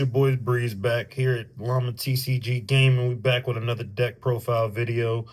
your boys Breeze back here at Llama TCG Gaming. We back with another deck profile video.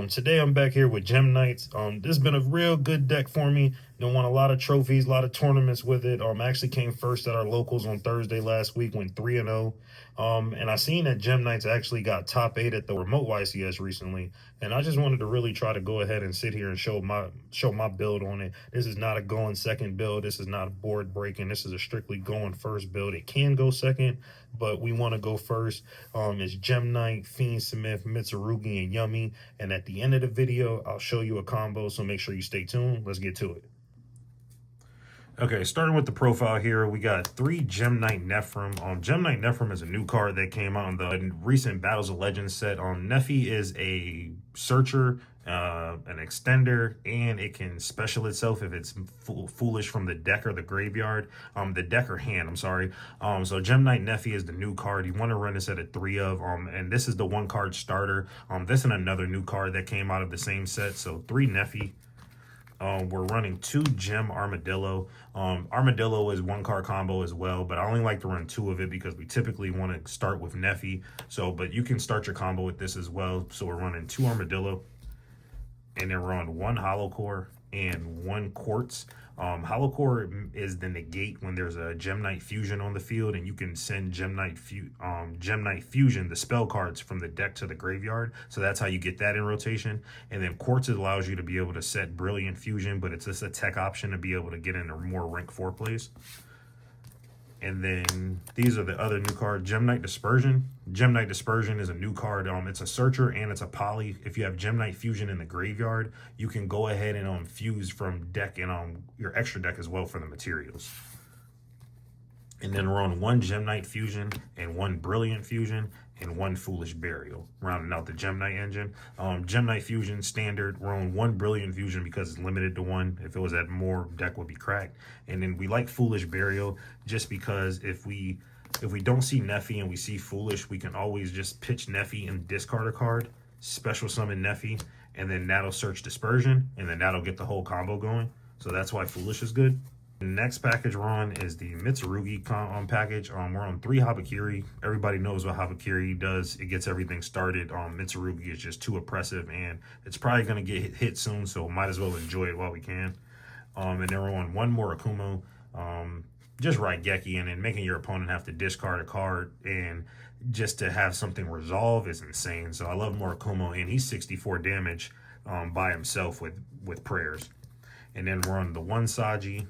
Today I'm back here with Gemknights. This has been a real good deck for me. Won a lot of trophies, a lot of tournaments with it. Actually came first at our locals on Thursday last week, went 3-0. And I seen that Gemknights actually got top 8 at the remote YCS recently. And I just wanted to really try to go ahead and sit here and show my build on it. This is not a going second build. This is not a board breaking. This is a strictly going first build. It can go second, but we want to go first. It's Gemknight, Fiend Smith, Mitsurugi, and Yummy. And at the end of the video, I'll show you a combo, so make sure you stay tuned. Let's get to it. Okay, starting with the profile here, we got 3 Gemknight Nephrim. Gemknight Nephrim is a new card that came out in the recent Battles of Legends set. Nephi is a searcher, an extender, and it can special itself if it's foolish from the deck or the graveyard. The deck or hand, I'm sorry. So Gemknight Nephi is the new card. You want to run this at a 3 of, and this is the 1 card starter. This and another new card that came out of the same set. So 3 Nephi. We're running 2 Gem Armadillo. Armadillo is 1 card combo as well, but I only like to run 2 of it because we typically want to start with Nephi. But you can start your combo with this as well. So we're running 2 Armadillo, and then we're on 1 Hollow Core and 1 Quartz. Hollow Core is the negate when there's a Gemknight Fusion on the field, and you can send Gemknight Fusion, the spell cards, from the deck to the graveyard. So that's how you get that in rotation. And then Quartz allows you to be able to set Brilliant Fusion, but it's just a tech option to be able to get into more rank 4 plays. And then these are the other new cards. Gemknight Dispersion. Gemknight Dispersion is a new card. It's a searcher and it's a poly. If you have Gemknight Fusion in the graveyard, you can go ahead and fuse from deck and your extra deck as well for the materials. And then we're on 1 Gemknight Fusion and 1 Brilliant Fusion and 1 Foolish Burial, rounding out the Gemknight engine. Gemknight Fusion standard, we're on 1 Brilliant Fusion because it's limited to 1. If it was at more, deck would be cracked. And then we like Foolish Burial just because if we don't see Nephi and we see Foolish, we can always just pitch Nephi and discard a card, special summon Nephi, and then that'll search Dispersion, and then that'll get the whole combo going. So that's why Foolish is good. The next package we're on is the Mitsurugi package. We're on 3 Habakiri. Everybody knows what Habakiri does. It gets everything started. Mitsurugi is just too oppressive, and it's probably going to get hit soon, so might as well enjoy it while we can. And then we're on 1 Murakumo. Just Raigeki, and then making your opponent have to discard a card, and just to have something resolve is insane. So I love Murakumo, and he's 64 damage by himself with prayers. And then we're on the 1 Saji,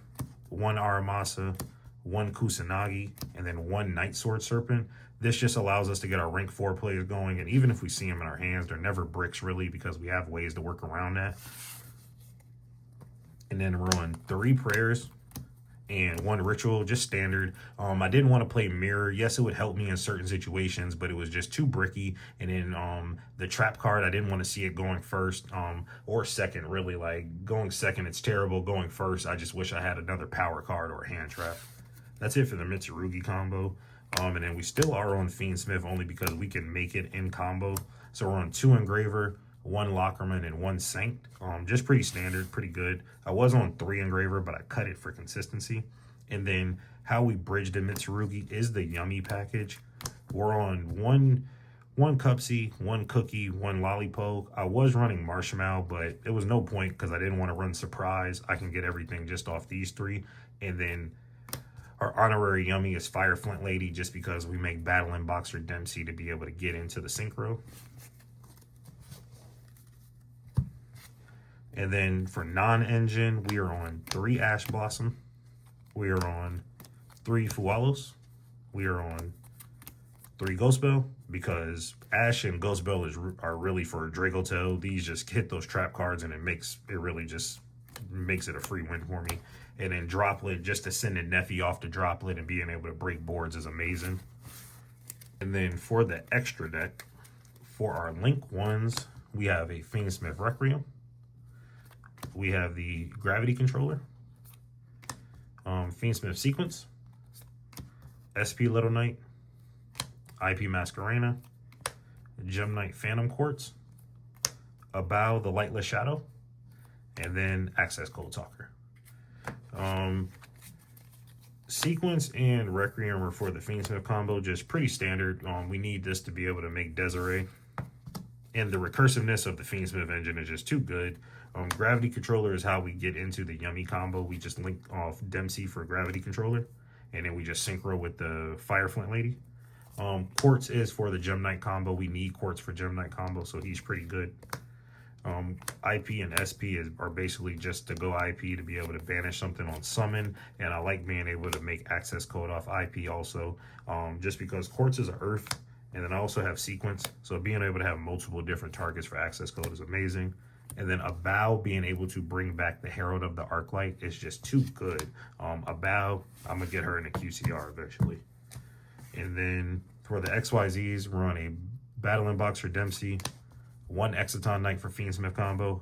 1 Aramasa, 1 Kusanagi, and then 1 Night Sword Serpent. This just allows us to get our rank 4 players going, and even if we see them in our hands, they're never bricks really because we have ways to work around that. And then we're on 3 Prayers and 1 Ritual, just standard. I didn't want to play Mirror. Yes, it would help me in certain situations, but it was just too bricky. And then the Trap card, I didn't want to see it going first or second, really. Like, going second, it's terrible. Going first, I just wish I had another power card or a hand trap. That's it for the Mitsurugi combo. And then we still are on Fiend Smith only because we can make it in combo. So we're on 2 Engraver, 1 Lockerman, and 1 Sanct. Just pretty standard, pretty good. I was on 3 Engraver, but I cut it for consistency. And then how we bridge the Mitsurugi is the Yummy package. We're on 1 Cupsy, 1 Cookie, 1 Lollipoke. I was running Marshmallow, but it was no point because I didn't want to run Surprise. I can get everything just off these 3. And then our honorary Yummy is Fire Flint Lady just because we make Battling Boxer Dempsey to be able to get into the synchro. And then for non-engine, we are on 3 Ash Blossom. We are on 3 Fualos. We are on 3 Ghost Bell because Ash and Ghost Bell are really for Dracotail. These just hit those trap cards and it really just makes it a free win for me. And then Droplet, just to send a Nephi off the Droplet and being able to break boards is amazing. And then for the extra deck, for our Link 1s, we have a Fiend Smith Requiem. We have the Gravity Controller, Fiend Smith Sequence, SP Little Knight, IP Masquerena, Gemknight Phantom Quartz, Abao the Lightless Shadow, and then Access Cold Talker. Sequence and Requiem are for the Fiendsmith combo, just pretty standard. We need this to be able to make Desiree. And the recursiveness of the Fiendsmith engine is just too good. Gravity Controller is how we get into the Yummy combo. We just link off Dempsey for Gravity Controller, and then we just synchro with the Fire Flint Lady. Quartz is for the Gemknight combo. We need Quartz for Gemknight combo, so he's pretty good. IP and SP are basically just to go IP to be able to banish something on summon, and I like being able to make access code off IP also, just because Quartz is an Earth, and then I also have Sequence, so being able to have multiple different targets for access code is amazing. And then a Bow being able to bring back the Herald of the Arclight is just too good. A Bow, I'm gonna get her in a QCR eventually. And then for the XYZs, we're on a Battling Box for Dempsey, 1 Exciton Knight for Fiendsmith combo.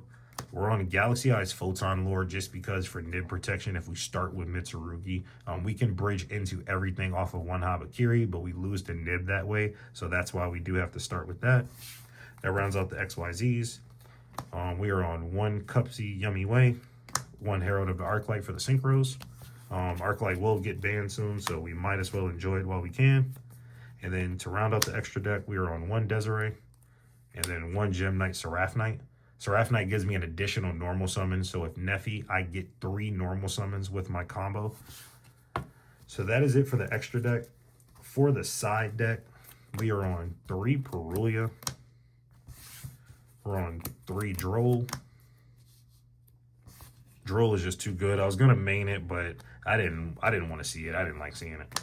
We're on a Galaxy Eyes Photon Lord just because for nib protection, if we start with Mitsurugi, we can bridge into everything off of 1 Habakiri, but we lose the nib that way. So that's why we do have to start with that. That rounds out the XYZs. We are on 1 Cupsy Yummy Way, 1 Herald of the Arclight for the Synchros. Arclight will get banned soon, so we might as well enjoy it while we can. And then to round out the extra deck, we are on 1 Desiree, and then 1 Gemknight Seraph Knight. Seraph Knight gives me an additional normal summon, so if Neffy, I get 3 normal summons with my combo. So that is it for the extra deck. For the side deck, we are on 3 Perulia. We're on 3 Droll. Droll is just too good. I was gonna main it, but I didn't want to see it. I didn't like seeing it.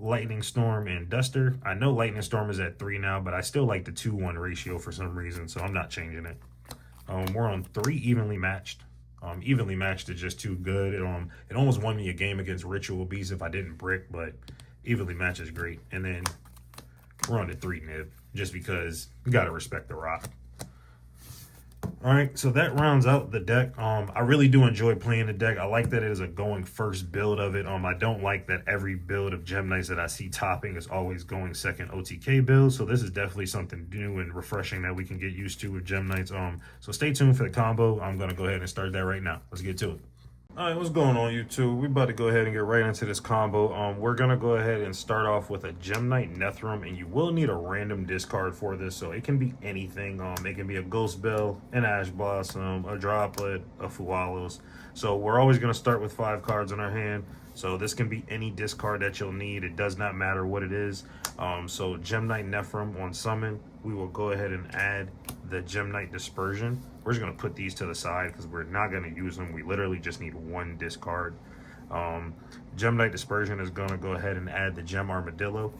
Lightning Storm and Duster. I know Lightning Storm is at 3 now, but I still like the 2-1 ratio for some reason, so I'm not changing it. We're on 3 Evenly Matched. Evenly Matched is just too good. It almost won me a game against Ritual Beast if I didn't brick, but Evenly Matched is great. And then we're on to 3 Nib, just because you gotta respect the rock. All right, so that rounds out the deck. I really do enjoy playing the deck. I like that it is a going first build of it. I don't like that every build of Gemknights that I see topping is always going second OTK build. So this is definitely something new and refreshing that we can get used to with Gemknights. So stay tuned for the combo. I'm gonna go ahead and start that right now. Let's get to it. All right, what's going on, YouTube? We're about to go ahead and get right into this combo. We're going to go ahead and start off with a Gemknight Nethrum, and you will need a random discard for this, so it can be anything. It can be a Ghost Bell, an Ash Blossom, a Droplet, a Fualos. So we're always going to start with 5 cards in our hand, so this can be any discard that you'll need. It does not matter what it is. So Gemknight Nethrum on summon, we will go ahead and add the Gemknight Dispersion. We're just going to put these to the side because we're not going to use them. We literally just need 1 discard. Gemknight Dispersion is going to go ahead and add the Gem Armadillo.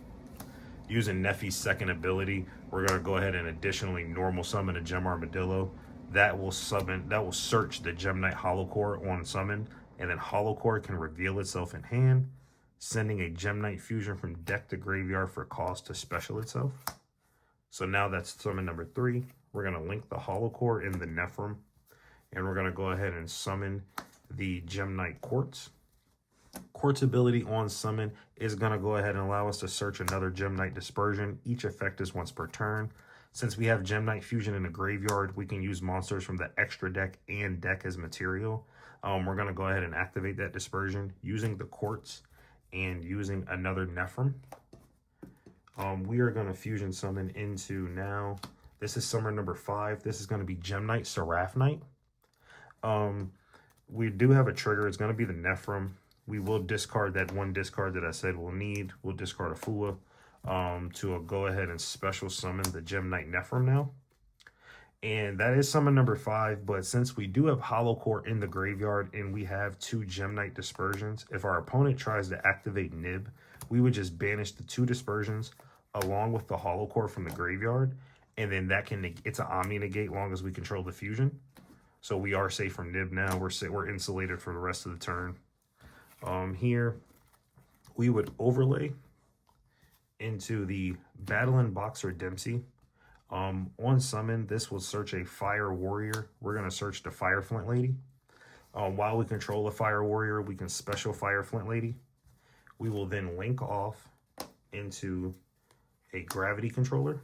Using Neffy's second ability, we're going to go ahead and additionally normal summon a Gem Armadillo. That will search the Gemknight Hollow Core on summon, and then Hollow Core can reveal itself in hand, sending a Gemknight Fusion from deck to graveyard for cost to special itself. So now that's summon number 3. We're going to link the Hollow Core in the Nethrum, and we're going to go ahead and summon the Gemknight Quartz. Quartz ability on summon is going to go ahead and allow us to search another Gemknight Dispersion. Each effect is once per turn. Since we have Gemknight Fusion in the graveyard, we can use monsters from the extra deck and deck as material. We're going to go ahead and activate that Dispersion using the Quartz and using another Nethrum. We are going to Fusion Summon into now. This is summon number 5. This is going to be Gemknight Seraph Knight. We do have a trigger. It's going to be the Nethrum. We will discard that 1 discard that I said we'll need. We'll discard a Fua to go ahead and special summon the Gemknight Nethrum now. And that is summon number 5. But since we do have Hollow Core in the graveyard and we have 2 Gemknight Dispersions, if our opponent tries to activate Nib, we would just banish the 2 Dispersions along with the Hollow Core from the graveyard. And then that it's an Omni Negate long as we control the fusion. So we are safe from Nib now. We're insulated for the rest of the turn. Here, we would overlay into the Battling Boxer Dempsey. On summon, this will search a Fire Warrior. We're going to search the Fire Flint Lady. While we control the Fire Warrior, we can special Fire Flint Lady. We will then link off into a Gravity Controller.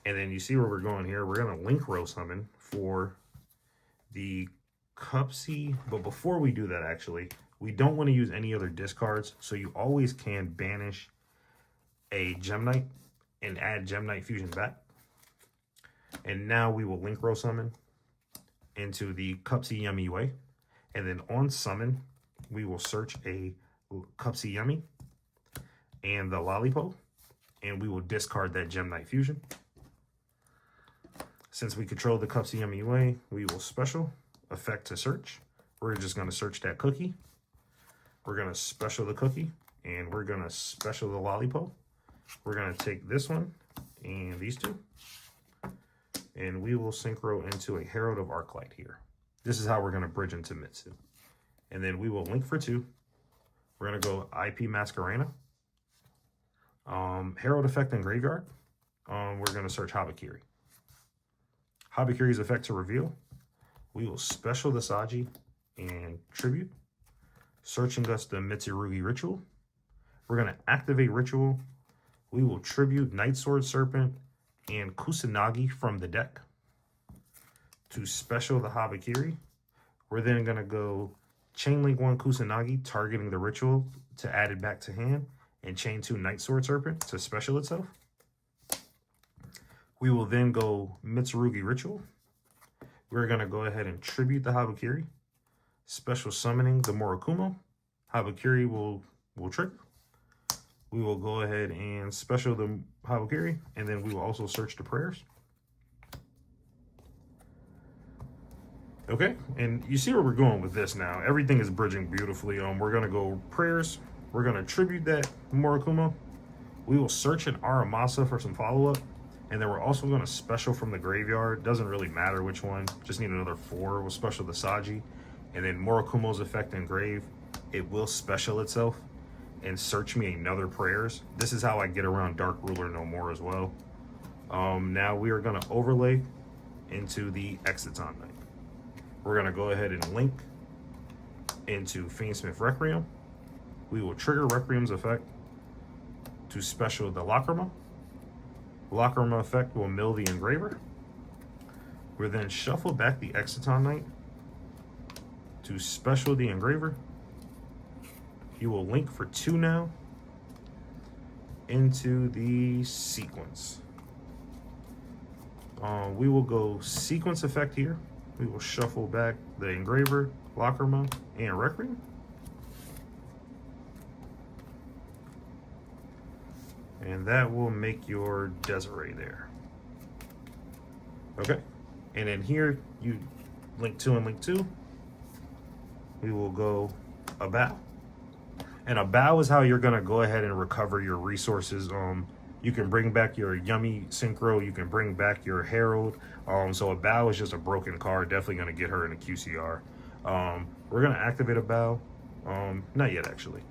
And then you see where we're going here. We're going to link row summon for the Cupsy. But before we do that, actually, We don't want to use any other discards, so you always can banish a Gemknight and add Gemknight Fusion back. And now we will link row summon into the Cupsy Yummy way. And then on summon, we will search a Cupsy Yummy and the Lollipop, and we will discard that Gemknight Fusion. Since we control the Cupsy Yummy way, we will special effect to search. We're just going to search that cookie. We're going to special the cookie, and we're going to special the Lollipop. We're going to take this one and these two, and we will synchro into a Herald of Arclight here. This is how we're going to bridge into Mitsu. And then we will link for 2. We're going to go IP Masquerena. Herald effect in Graveyard. We're going to search Habakiri. Habakiri's effect to reveal. We will special the Saji and Tribute. Searching us the Mitsurugi Ritual. We're going to activate Ritual. We will Tribute Night Sword Serpent and Kusanagi from the deck to special the Habakiri. We're then going to go Chain Link 1 Kusanagi, targeting the Ritual to add it back to hand, and Chain 2 Night Sword Serpent to special itself. We will then go Mitsurugi Ritual. We're going to go ahead and Tribute the Habakiri, special summoning the Murakumo. Habakiri will trigger. We will go ahead and special the Habakiri, and then we will also search the prayers. Okay, and you see where we're going with this now. Everything is bridging beautifully. We're going to go prayers. We're going to tribute that Murakumo. We will search an Aramasa for some follow-up, and then we're also going to special from the graveyard. Doesn't really matter which one. Just need another 4. We'll special the Saji, and then Murakumo's effect in grave. It will special itself and search me another prayers. This is how I get around Dark Ruler no more as well. Now we are going to overlay into the Exiton Knight. We're going to go ahead and link into Fiendsmith Requiem. We will trigger Requiem's effect to special the Lacrima. Lacrima effect will mill the Engraver. We'll then shuffle back the Exiton Knight to special the Engraver. You will link for 2 now into the sequence. We will go sequence effect here. We will shuffle back the Engraver, Lacrima, and Requiem. And that will make your Desiree there. Okay. And then here, you link 2 and link 2. We will go a bow. And a bow is how you're going to go ahead and recover your resources. You can bring back your Yummy Synchro. You can bring back your Herald. So a bow is just a broken card. Definitely going to get her in a QCR. We're going to activate a bow. Not yet, actually.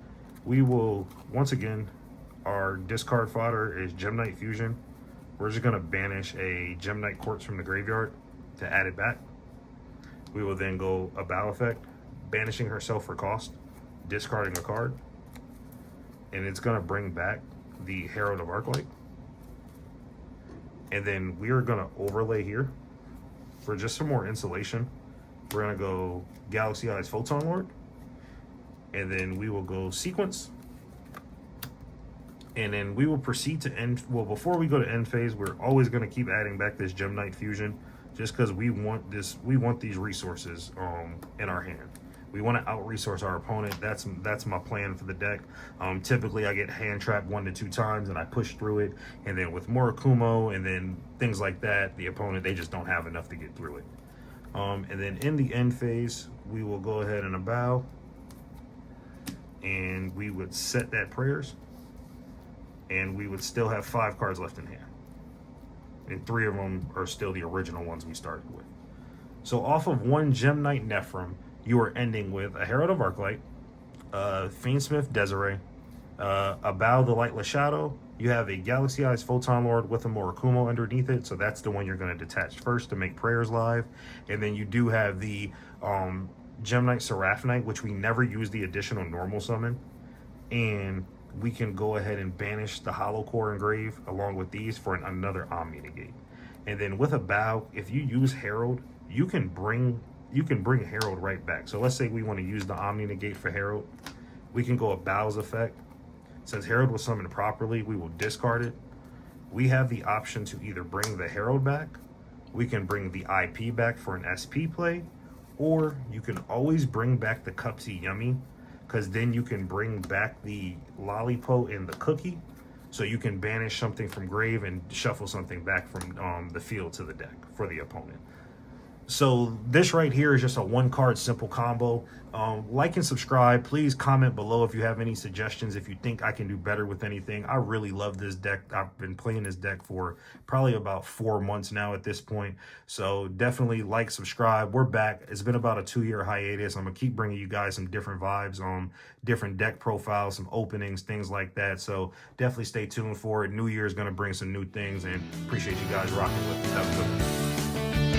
We will, once again, our discard fodder is Gemknight Fusion. We're just going to banish a Gemknight Corpse from the graveyard to add it back. We will then go a bow effect, banishing herself for cost, discarding a card, and it's going to bring back the Herald of Arclight. And then we are going to overlay here for just some more insulation. We're going to go Galaxy Eyes Photon Lord, and then we will go sequence, and then we will proceed to end. Well, before we go to end phase, we're always going to keep adding back this Gemknight Fusion, just because we want these resources in our hand. We want to out-resource our opponent. That's my plan for the deck. Typically, I get hand-trapped 1 to 2 times, and I push through it. And then with Murakumo and then things like that, the opponent, they just don't have enough to get through it. And then in the end phase, we will go ahead and a bow. And we would set that prayers. And we would still have 5 cards left in hand. And 3 of them are still the original ones we started with. So off of 1 Gemknight Nephrim, you are ending with a Herald of Arclight, Fiendsmith Desiree, a Bow the Lightless Shadow. You have a Galaxy Eyes Photon Lord with a Murakumo underneath it, so that's the one you're going to detach first to make prayers live. And then you do have the Gemknight Seraphonite, which we never use the additional normal summon. And we can go ahead and banish the Hollow Core Engrave along with these for another Omni negate. And then with a Bow, if you use Herald, you can bring you can bring Herald right back. So let's say we want to use the Omni Negate for Herald. We can go a Bow's effect. Since Herald was summoned properly, we will discard it. We have the option to either bring the Herald back, we can bring the IP back for an SP play, or you can always bring back the Cupsy Yummy, because then you can bring back the Lollipo and the Cookie, so you can banish something from grave and shuffle something back from the field to the deck for the opponent. So this right here is just a one card simple combo. Like and subscribe. Please comment below if you have any suggestions, if you think I can do better with anything. I really love this deck. I've been playing this deck for probably about 4 months now at this point. So definitely like, subscribe. We're back. It's been about a 2-year hiatus. I'm gonna keep bringing you guys some different vibes on different deck profiles, some openings, things like that. So definitely stay tuned for it. New Year is gonna bring some new things, and appreciate you guys rocking with us. Have a good one.